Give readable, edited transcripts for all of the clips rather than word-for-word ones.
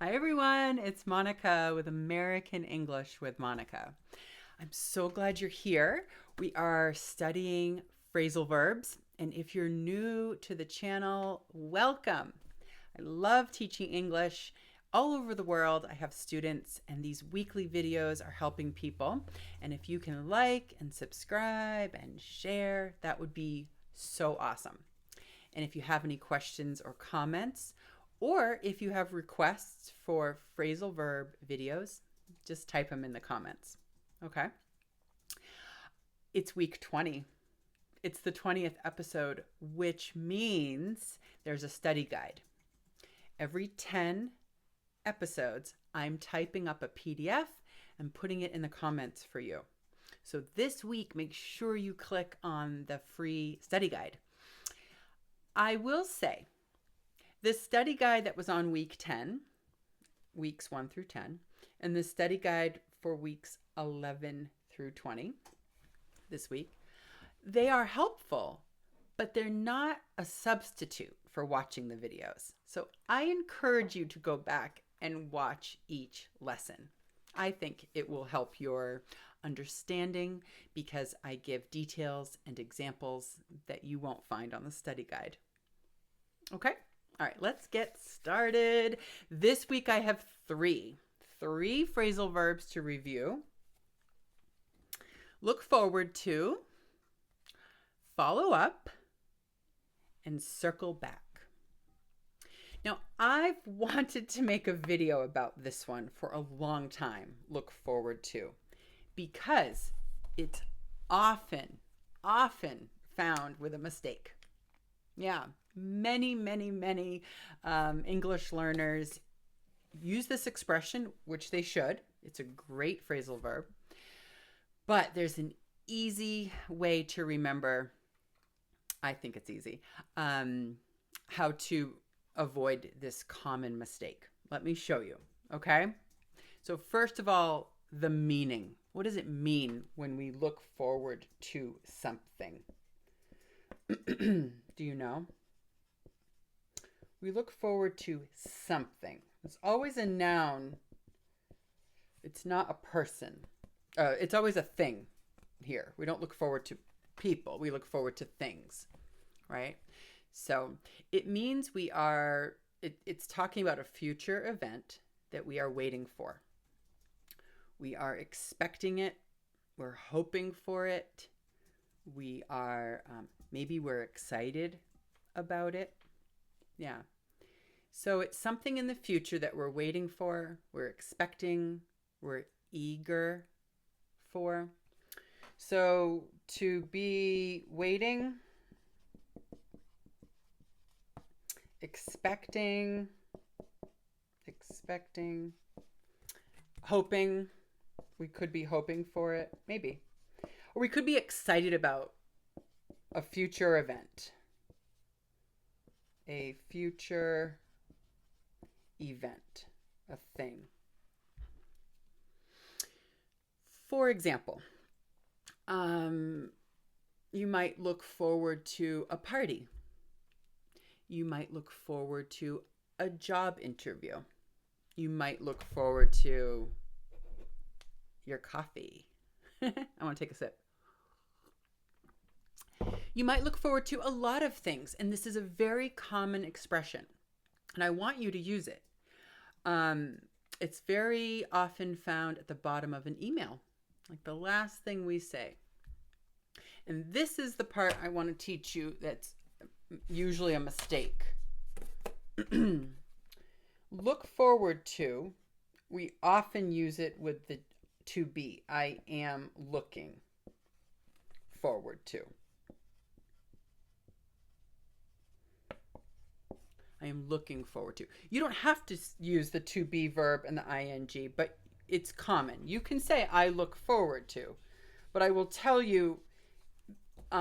Hi everyone, it's Monica with American English with Monica. I'm so glad you're here. We are studying phrasal verbs, and if you're new to the channel, welcome. I love teaching English all over the world. I have students, and these weekly videos are helping people. And if you can like and subscribe and share, that would be so awesome. And if you have any questions or comments, or if you have requests for phrasal verb videos, just type them in the comments. Okay? It's week 20. It's the 20th episode, which means there's a study guide. Every 10 episodes, I'm typing up a PDF and putting it in the comments for you. So this week, make sure you click on the free study guide. I will say, the study guide that was on week 10, weeks 1 through 10, and the study guide for weeks 11 through 20 this week, they are helpful, but they're not a substitute for watching the videos. So I encourage you to go back and watch each lesson. I think it will help your understanding because I give details and examples that you won't find on the study guide. Okay? All right, let's get started. This week I have three phrasal verbs to review. Look forward to, follow up, and circle back. Now, I've wanted to make a video about this one for a long time, look forward to, because it's often found with a mistake. Yeah, many English learners use this expression, which they should. It's a great phrasal verb. But there's an easy way to remember, I think it's easy, how to avoid this common mistake. Let me show you, okay? So first of all, the meaning. What does it mean when we look forward to something? Do you know? We look forward to something. It's always a noun. It's not a person. It's always a thing here. We don't look forward to people. We look forward to things, right? So it means it's talking about a future event that we are waiting for. We are expecting it. We're hoping for it. We are, maybe we're excited about it. Yeah. So it's something in the future that we're waiting for, we're expecting, we're eager for. So to be waiting, expecting, hoping. We could be hoping for it, maybe. Or we could be excited about a future event. A future event, a thing. For example, you might look forward to a party. You might look forward to a job interview. You might look forward to your coffee. I want to take a sip. You might look forward to a lot of things, and this is a very common expression, and I want you to use it. It's very often found at the bottom of an email, like the last thing we say. And this is the part I want to teach you that's usually a mistake. Look forward to, we often use it with the to be. I am looking forward to. I am looking forward to. You don't have to use the to be verb and the ing, but it's common. You can say I look forward to, but I will tell you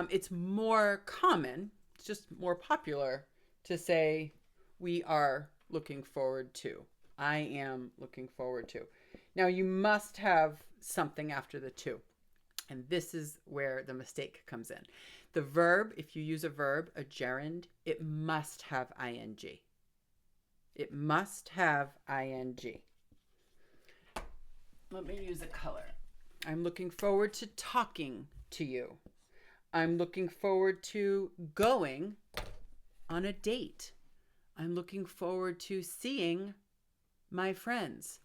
it's more common, it's just more popular to say we are looking forward to. I am looking forward to. Now you must have something after the to, and this is where the mistake comes in. The verb, if you use a verb, a gerund, it must have ing. It must have ing. Let me use a color. I'm looking forward to talking to you. I'm looking forward to going on a date. I'm looking forward to seeing my friends.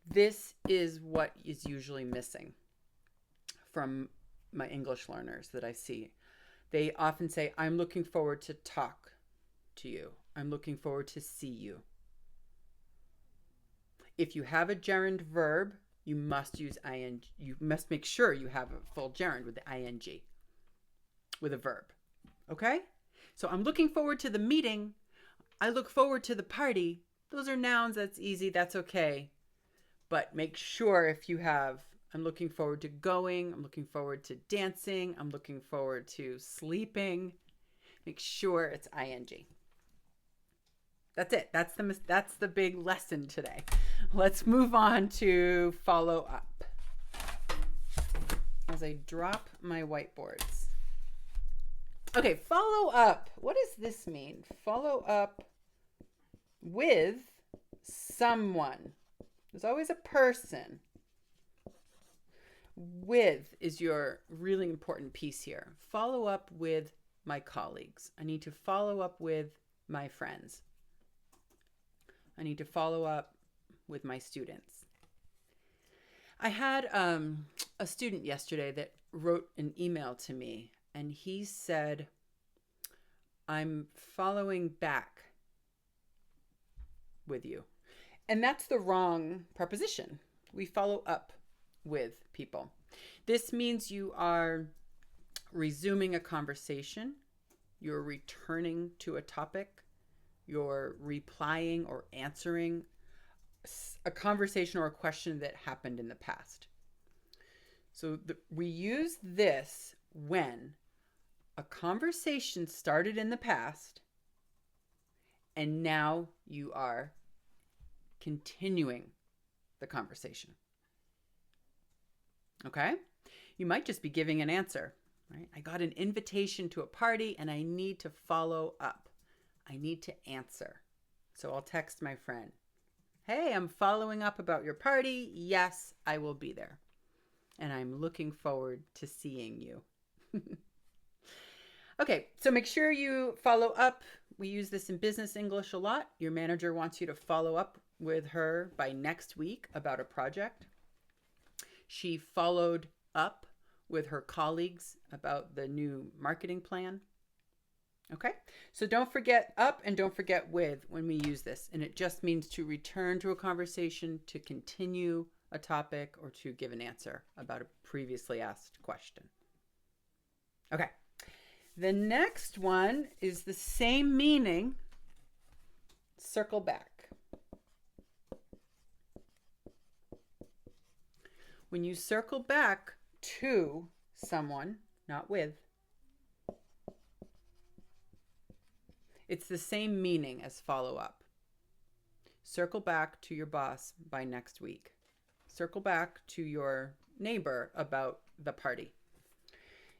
This is what is usually missing from my English learners that I see. They often say, I'm looking forward to talk to you. I'm looking forward to see you. If you have a gerund verb, you must use ing. You must make sure you have a full gerund with the ing, with a verb. Okay? So I'm looking forward to the meeting. I look forward to the party. Those are nouns. That's easy. That's okay. But make sure if you have, I'm looking forward to going, I'm looking forward to dancing, I'm looking forward to sleeping, make sure it's ing. That's it. That's the big lesson today. Let's move on to follow up. As I drop my whiteboards. Okay, follow up. What does this mean? Follow up with someone. There's always a person. With is your really important piece here. Follow up with my colleagues. I need to follow up with my friends. I need to follow up with my students. I had a student yesterday that wrote an email to me, and he said, I'm following back with you. And that's the wrong preposition. We follow up with people. This means you are resuming a conversation, you're returning to a topic, you're replying or answering a conversation or a question that happened in the past. So we use this when a conversation started in the past and now you are continuing the conversation. Okay? You might just be giving an answer, right? I got an invitation to a party and I need to follow up. I need to answer. So I'll text my friend, hey, I'm following up about your party. Yes, I will be there. And I'm looking forward to seeing you. Okay, so make sure you follow up. We use this in business English a lot. Your manager wants you to follow up with her by next week about a project. She followed up with her colleagues about the new marketing plan. Okay, so don't forget up and don't forget with when we use this. And it just means to return to a conversation, to continue a topic, or to give an answer about a previously asked question. Okay, the next one is the same meaning, circle back. When you circle back to someone, not with, it's the same meaning as follow up. Circle back to your boss by next week. Circle back to your neighbor about the party.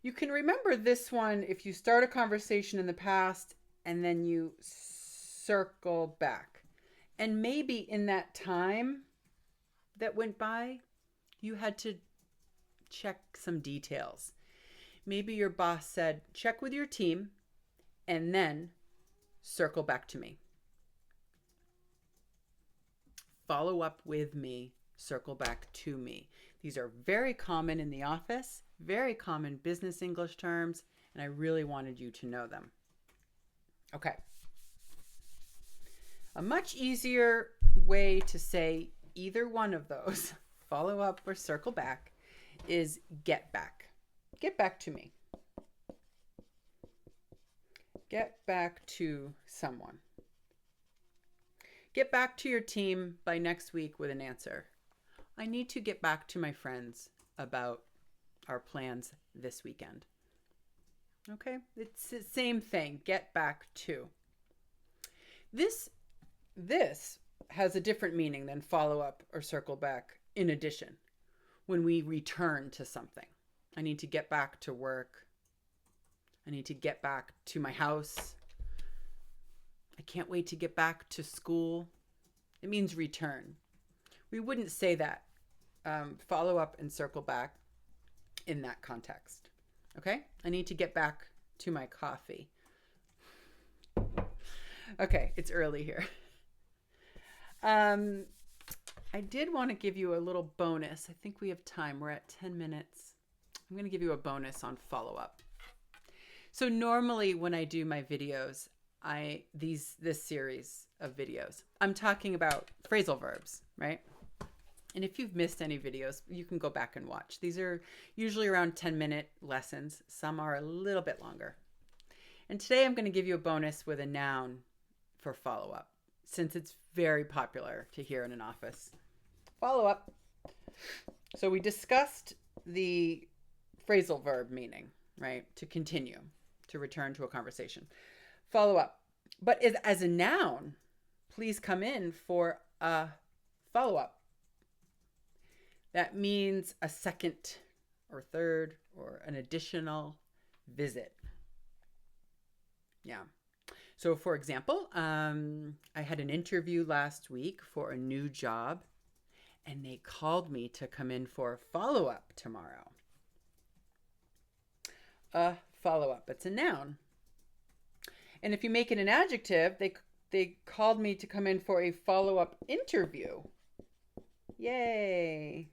You can remember this one if you start a conversation in the past and then you circle back. And maybe in that time that went by, you had to check some details. Maybe your boss said, check with your team and then circle back to me. Follow up with me, circle back to me. These are very common in the office, very common business English terms, and I really wanted you to know them. Okay. A much easier way to say either one of those, follow up or circle back, is get back. Get back to me. Get back to someone. Get back to your team by next week with an answer. I need to get back to my friends about our plans this weekend. Okay, it's the same thing. Get back to. This has a different meaning than follow up or circle back. In addition, when we return to something, I need to get back to work. I need to get back to my house. I can't wait to get back to school. It means return. We wouldn't say that. Follow up and circle back in that context. Okay? I need to get back to my coffee. Okay, it's early here. I did want to give you a little bonus. I think we have time. We're at 10 minutes. I'm going to give you a bonus on follow-up. So normally when I do my videos, this series of videos, I'm talking about phrasal verbs, right? And if you've missed any videos, you can go back and watch. These are usually around 10-minute lessons. Some are a little bit longer. And today I'm going to give you a bonus with a noun for follow-up, since it's very popular to hear in an office. Follow-up. So we discussed the phrasal verb meaning, right? To continue, to return to a conversation. Follow-up. But as a noun, please come in for a follow-up. That means a second or third or an additional visit. Yeah. So for example, I had an interview last week for a new job, and they called me to come in for a follow-up tomorrow. A follow-up, it's a noun. And if you make it an adjective, they called me to come in for a follow-up interview. Yay.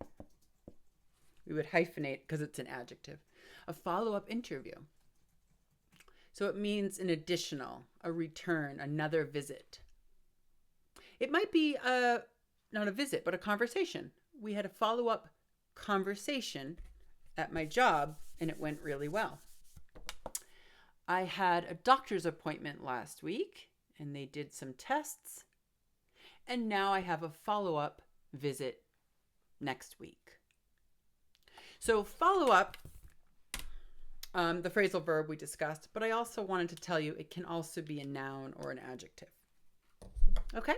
We would hyphenate because it's an adjective. A follow-up interview. So it means an additional, a return, another visit. It might be not a visit, but a conversation. We had a follow-up conversation at my job, and it went really well. I had a doctor's appointment last week, and they did some tests. And now I have a follow-up visit next week. So follow-up, the phrasal verb we discussed, but I also wanted to tell you it can also be a noun or an adjective. Okay?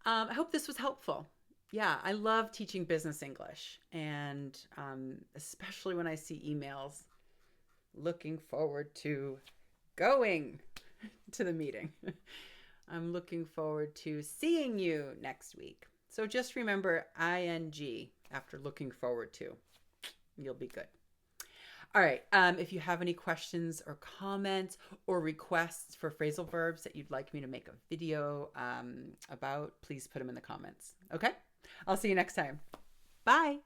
I hope this was helpful. Yeah, I love teaching business English, and especially when I see emails. Looking forward to going to the meeting. I'm looking forward to seeing you next week. So just remember ing after looking forward to. You'll be good. All right. If you have any questions or comments or requests for phrasal verbs that you'd like me to make a video about, please put them in the comments. Okay? I'll see you next time. Bye.